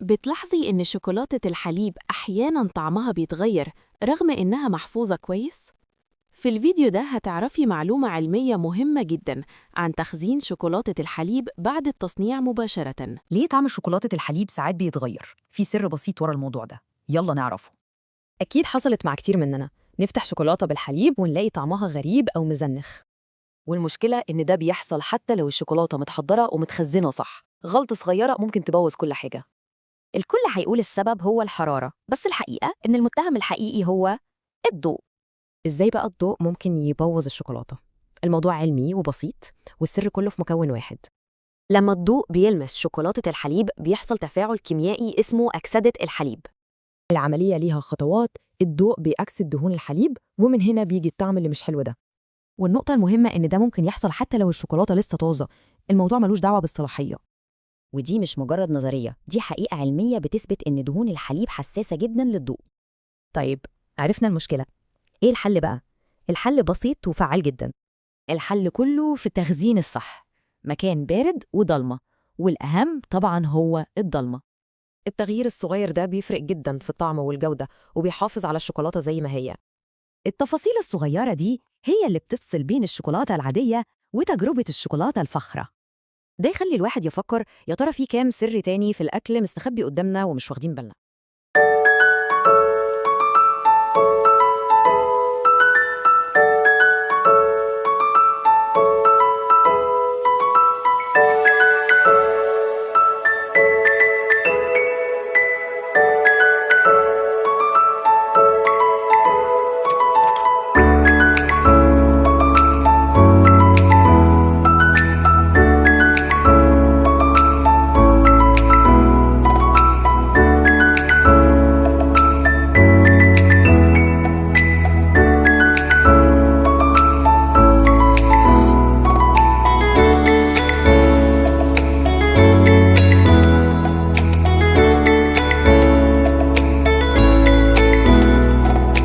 بتلاحظي إن شوكولاتة الحليب أحياناً طعمها بيتغير رغم إنها محفوظة كويس؟ في الفيديو ده هتعرفي معلومة علمية مهمة جداً عن تخزين شوكولاتة الحليب بعد التصنيع مباشرةً. ليه طعم شوكولاتة الحليب ساعات بيتغير؟ في سر بسيط ورا الموضوع ده، يلا نعرفه. أكيد حصلت مع كتير مننا، نفتح شوكولاتة بالحليب ونلاقي طعمها غريب أو مزنخ. والمشكلة إن ده بيحصل حتى لو الشوكولاتة متحضرة ومتخزنة صح، غلطة صغيرة ممكن تبوظ كل حاجة. الكل هيقول السبب هو الحرارة، بس الحقيقة إن المتهم الحقيقي هو الضوء. إزاي بقى الضوء ممكن يبوظ الشوكولاتة؟ الموضوع علمي وبسيط، والسر كله في مكون واحد. لما الضوء بيلمس شوكولاتة الحليب بيحصل تفاعل كيميائي اسمه أكسدة الحليب. العملية ليها خطوات، الضوء بيأكسد دهون الحليب ومن هنا بيجي الطعم اللي مش حلو ده. والنقطة المهمة إن ده ممكن يحصل حتى لو الشوكولاتة لسه طازة، الموضوع ملوش دعوة بالصلاحية. ودي مش مجرد نظرية، دي حقيقة علمية بتثبت إن دهون الحليب حساسة جدا للضوء. طيب، عرفنا المشكلة، إيه الحل بقى؟ الحل بسيط وفعال جدا. الحل كله في التخزين الصح، مكان بارد وضلمة، والأهم طبعا هو الضلمة. التغيير الصغير ده بيفرق جدا في الطعم والجودة، وبيحافظ على الشوكولاتة زي ما هي. التفاصيل الصغيرة دي هي اللي بتفصل بين الشوكولاتة العادية وتجربة الشوكولاتة الفخرة. ده يخلي الواحد يفكر، يا ترى في كام سر تاني في الأكل مستخبي قدامنا ومش واخدين بالنا.